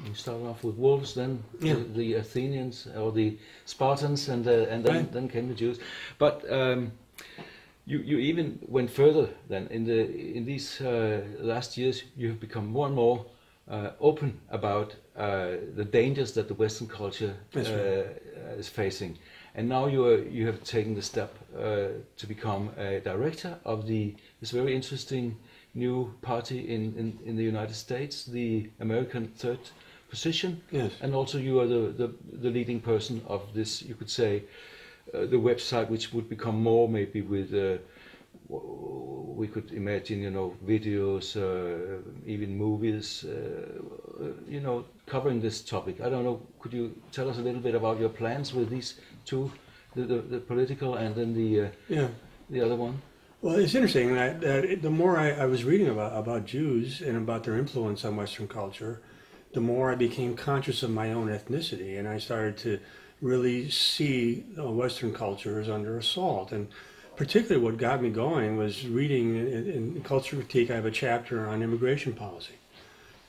You started off with wolves, then the Athenians or the Spartans, and then came the Jews. But you even went further. Then in these last years, you have become more and more open about the dangers that the Western culture is facing. And now you have taken the step to become a director of this very interesting new party in the United States, the American Third Position. Yes. And also you are the leading person of this, you could say, the website, which would become more maybe with, we could imagine, videos, even movies, covering this topic. I don't know, could you tell us a little bit about your plans with these two, the political and then the other one? Well, it's interesting that the more I was reading about Jews and about their influence on Western culture, the more I became conscious of my own ethnicity, and I started to really see Western culture as under assault. And particularly what got me going was reading in Culture Critique. I have a chapter on immigration policy.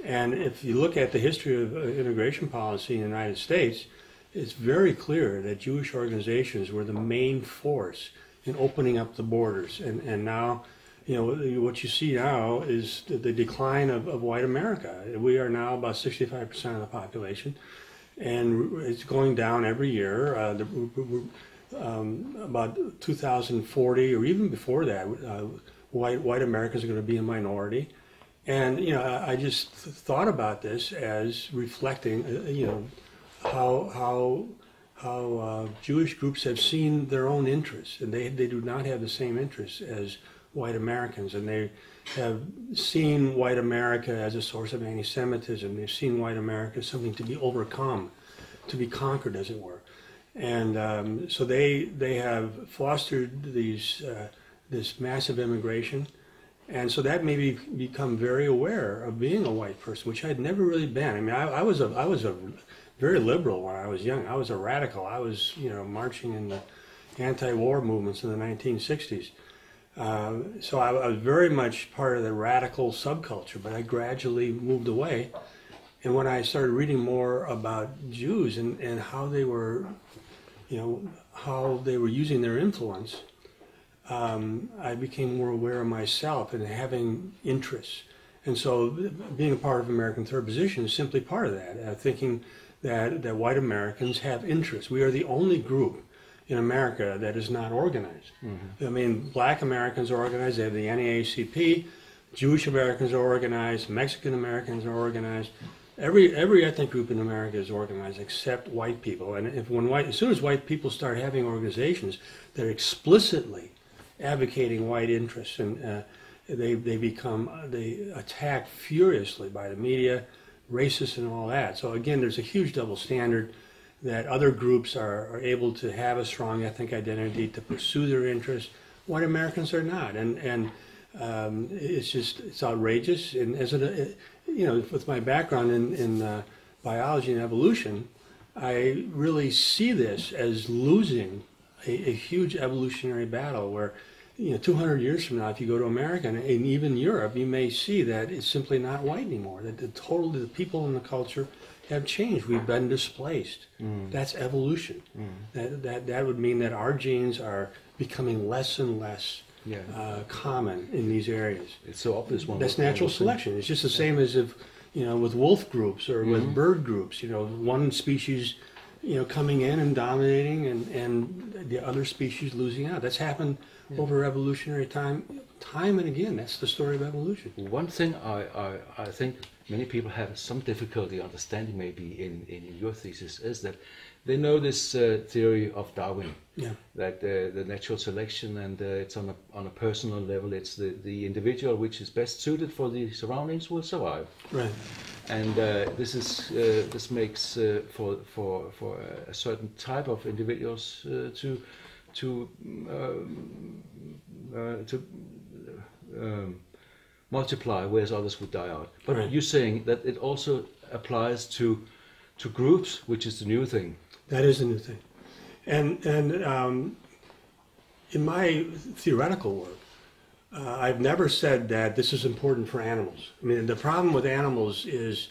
And if you look at the history of immigration policy in the United States, it's very clear that Jewish organizations were the main force in opening up the borders. And now, what you see now is the decline of white America. We are now about 65% of the population, and it's going down every year. About 2040, or even before that, white Americans are going to be a minority. And I just thought about this as reflecting, how Jewish groups have seen their own interests, and they do not have the same interests as white Americans, and they have seen white America as a source of anti-Semitism. They've seen white America as something to be overcome, to be conquered, as it were. And so they have fostered this massive immigration. And so that made me become very aware of being a white person, which I'd never really been. I mean, I was a very liberal when I was young. I was a radical. I was, marching in the anti-war movements in the 1960s. So I was very much part of the radical subculture, but I gradually moved away. And when I started reading more about Jews and how they were, how they were using their influence, I became more aware of myself and having interests. And so being a part of American Third Position is simply part of that, thinking that white Americans have interests. We are the only group in America that is not organized. Mm-hmm. I mean, black Americans are organized. They have the NAACP. Jewish Americans are organized. Mexican Americans are organized. Every ethnic group in America is organized except white people. And as soon as white people start having organizations, they're explicitly advocating white interests, and they attack furiously by the media, racist and all that. So again, there's a huge double standard that other groups are able to have a strong ethnic identity to pursue their interests. White Americans are not, and it's outrageous. And with my background in biology and evolution, I really see this as losing a huge evolutionary battle where, 200 years from now, if you go to America and even Europe, you may see that it's simply not white anymore, that the people in the culture have changed. We've been displaced. That's evolution. That would mean that our genes are becoming less and less common in these areas. It's so obvious. That's natural selection. It's just the same as if, with wolf groups or with bird groups, one species coming in and dominating and the other species losing out. That's happened over evolutionary time and again. That's the story of evolution. One thing I think many people have some difficulty understanding maybe in your thesis is that they know this theory of Darwin, that the natural selection, and it's on a personal level, it's the individual which is best suited for the surroundings will survive. Right. And this makes for a certain type of individuals to multiply, whereas others would die out. But you're saying that it also applies to groups, which is the new thing. That is the new thing. And in my theoretical work, I've never said that this is important for animals. I mean, the problem with animals is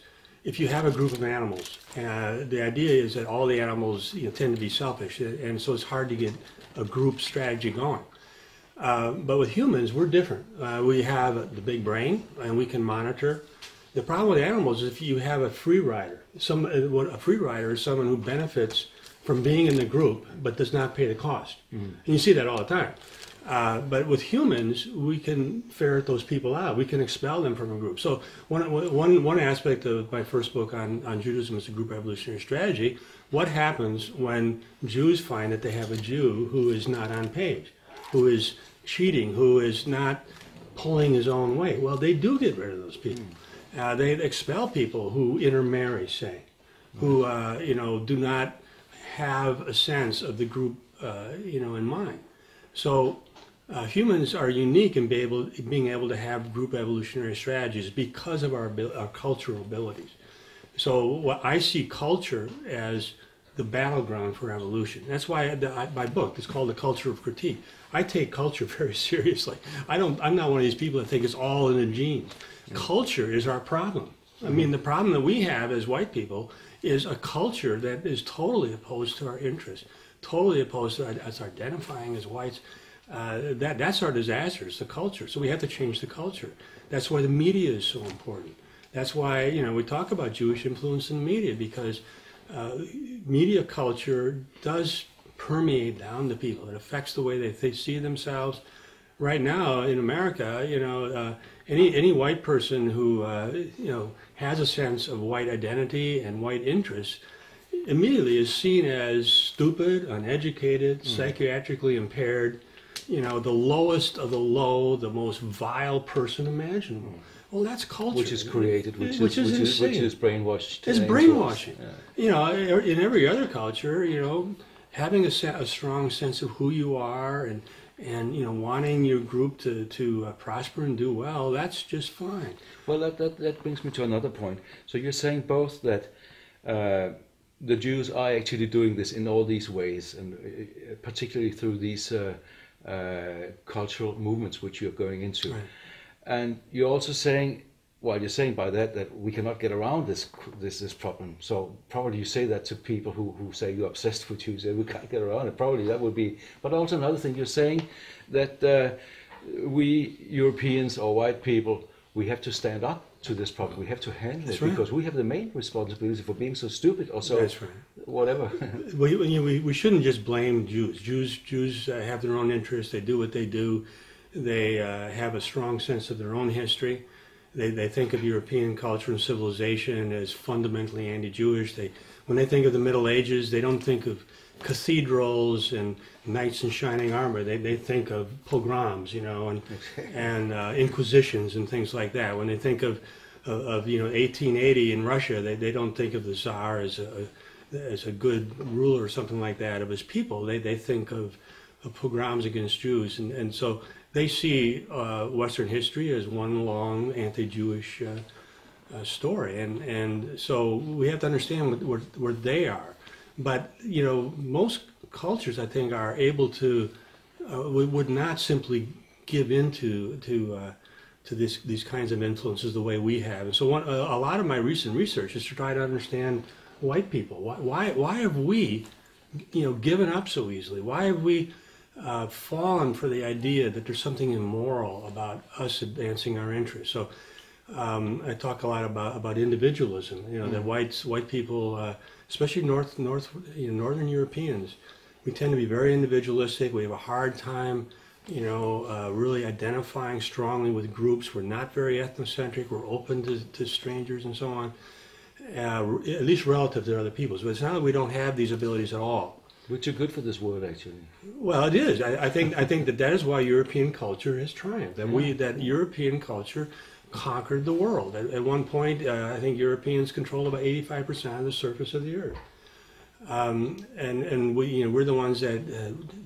if you have a group of animals, the idea is that all the animals tend to be selfish, and so it's hard to get a group strategy going. But with humans, we're different. We have the big brain, and we can monitor. The problem with animals is if you have a free rider. A free rider is someone who benefits from being in the group but does not pay the cost. And you see that all the time. But with humans, we can ferret those people out. We can expel them from a group. So one aspect of my first book on Judaism is the group evolutionary strategy. What happens when Jews find that they have a Jew who is not on page, who is cheating, who is not pulling his own weight? Well, they do get rid of those people. They expel people who intermarry, say, who do not have a sense of the group in mind. So humans are unique in being able to have group evolutionary strategies because of our cultural abilities. So I see culture as the battleground for evolution. That's why my book is called The Culture of Critique. I take culture very seriously. I'm not one of these people that think it's all in the genes. Culture is our problem. I mean, the problem that we have as white people is a culture that is totally opposed to our interests, totally opposed to us identifying as whites. That's our disaster, it's the culture. So we have to change the culture. That's why the media is so important. That's why, we talk about Jewish influence in the media, because media culture does permeate down to people. It affects the way they see themselves. Right now in America, any white person who has a sense of white identity and white interests immediately is seen as stupid, uneducated, psychiatrically impaired, the lowest of the low, the most vile person imaginable. Well, that's culture. Which is created, which is brainwashed. It's brainwashing. Yeah. In every other culture, having a strong sense of who you are and wanting your group to prosper and do well, that's just fine. Well, that brings me to another point. So you're saying both that the Jews are actually doing this in all these ways, and particularly through these cultural movements which you're going into. Right. And you're also saying, you're saying by that we cannot get around this problem. So probably you say that to people who say you're obsessed with Jews, we can't get around it. Probably that would be. But also another thing, you're saying that we Europeans or white people, we have to stand up to this problem. We have to handle it because we have the main responsibility for being so stupid or so whatever. we shouldn't just blame Jews. Jews have their own interests. They do what they do. They have a strong sense of their own history. They think of European culture and civilization as fundamentally anti-Jewish. When they think of the Middle Ages, they don't think of cathedrals and knights in shining armor. They think of pogroms, and inquisitions and things like that. When they think of 1880 in Russia, they don't think of the Tsar as a good ruler or something like that of his people. They think of pogroms against Jews, and so they see Western history as one long anti-Jewish story, and so we have to understand where they are. But most cultures, I think, are able to would not simply give into these kinds of influences the way we have. And so a lot of my recent research is to try to understand white people. Why have we given up so easily? Why have we fallen for the idea that there's something immoral about us advancing our interests? So I talk a lot about individualism. That white people, especially Northern Europeans, we tend to be very individualistic. We have a hard time, really identifying strongly with groups. We're not very ethnocentric. We're open to strangers and so on, at least relative to other peoples. But it's not that we don't have these abilities at all. Which are good for this world, actually. Well, it is. I think that is why European culture has triumphed. That European culture conquered the world. At one point, I think Europeans controlled about 85% of the surface of the earth. And we're the ones that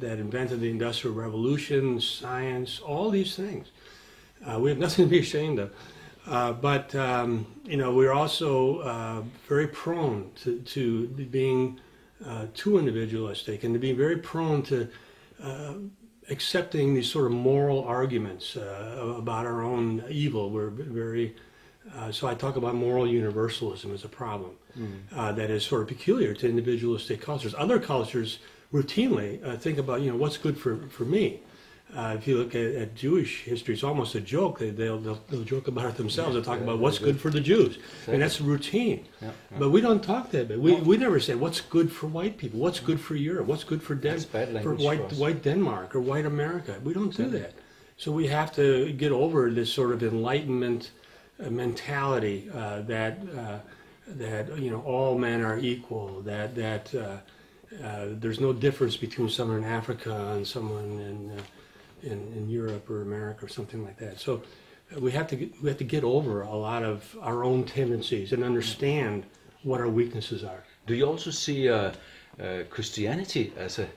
invented the Industrial Revolution, science, all these things. We have nothing to be ashamed of. But we're also very prone to being too individualistic, and to be very prone to accepting these sort of moral arguments about our own evil. We're very So I talk about moral universalism as a problem that is sort of peculiar to individualistic cultures. Other cultures routinely think about, what's good for me. If you look at Jewish history, it's almost a joke. They'll joke about it themselves. They'll talk about what's good for the Jews. And that's routine. But we don't talk that way. We never say what's good for white people, what's good for Europe, what's good for white Denmark or white America. We don't do that. So we have to get over this sort of Enlightenment mentality that all men are equal, that there's no difference between someone in Africa and someone in Europe or America or something like that. So we have to get over a lot of our own tendencies and understand what our weaknesses are. Do you also see Christianity as a,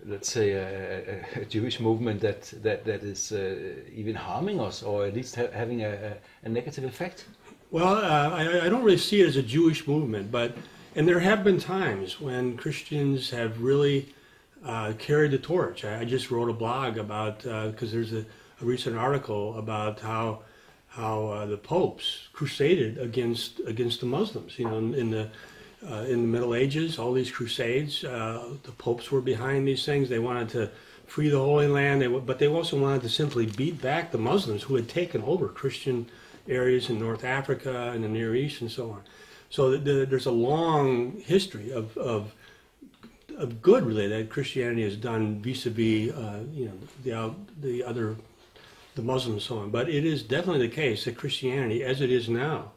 let's say, a Jewish movement that is even harming us, or at least having a negative effect? Well, I don't really see it as a Jewish movement, and there have been times when Christians have really carried the torch. I just wrote a blog about, because there's a recent article about how the popes crusaded against the Muslims. In the Middle Ages, all these crusades, the popes were behind these things. They wanted to free the Holy Land, but they also wanted to simply beat back the Muslims who had taken over Christian areas in North Africa and the Near East and so on. So there's a long history of good, really, that Christianity has done vis-a-vis the Muslims and so on. But it is definitely the case that Christianity, as it is now,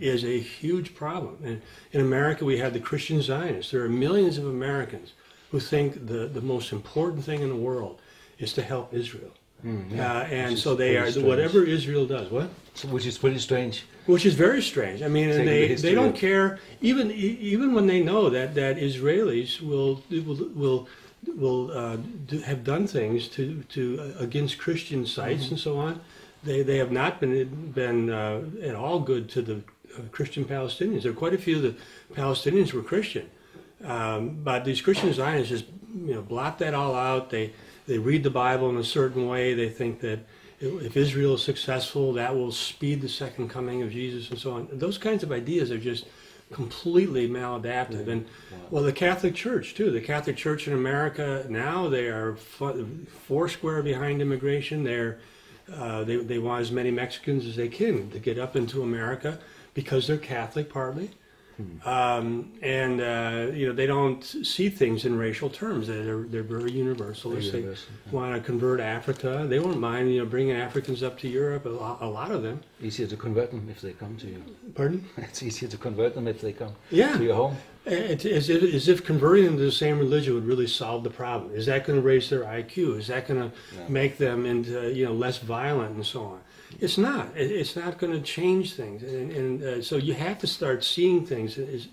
is a huge problem. And in America, we have the Christian Zionists. There are millions of Americans who think the most important thing in the world is to help Israel. And so they are, whatever Israel does, what? Which is pretty strange. Which is very strange. I mean, and they don't care, even when they know that Israelis will have done things to against Christian sites and so on. They have not been at all good to the Christian Palestinians. There are quite a few of the Palestinians were Christian, but these Christian Zionists just blot that all out. They read the Bible in a certain way. They think that if Israel is successful, that will speed the second coming of Jesus and so on. Those kinds of ideas are just completely maladaptive. And well, the Catholic Church too. The Catholic Church in America now, they are foursquare behind immigration. They want as many Mexicans as they can to get up into America because they're Catholic partly. They don't see things in racial terms. They're very universalist. They want to convert Africa. They won't mind bringing Africans up to Europe. A lot of them. Easier to convert them if they come to you. Pardon? It's easier to convert them if they come to your home. It's as if converting them to the same religion would really solve the problem. Is that going to raise their IQ? Is that going to make them into less violent and so on? It's not. It's not going to change things, and so you have to start seeing things as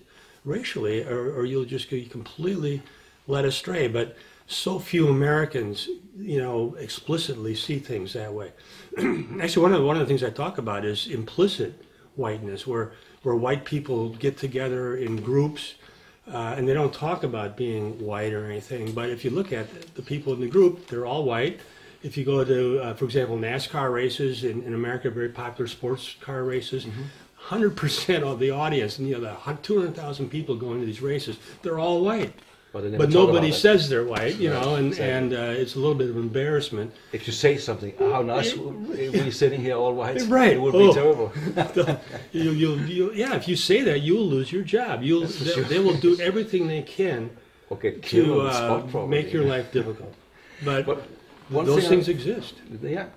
racially, or you'll just be completely led astray. But so few Americans, explicitly see things that way. Actually, one of the things I talk about is implicit whiteness, where white people get together in groups, and they don't talk about being white or anything. But if you look at the people in the group, they're all white. If you go to, for example, NASCAR races in America, very popular sports car races, 100% of the audience, and the 200,000 people going to these races, they're all white. But nobody says they're white, and it's a little bit of embarrassment. If you say something, how nice, we're sitting here all white, right? It would be terrible. If you say that, you'll lose your job. They will do everything they can to make your life difficult. But those things exist. Yeah.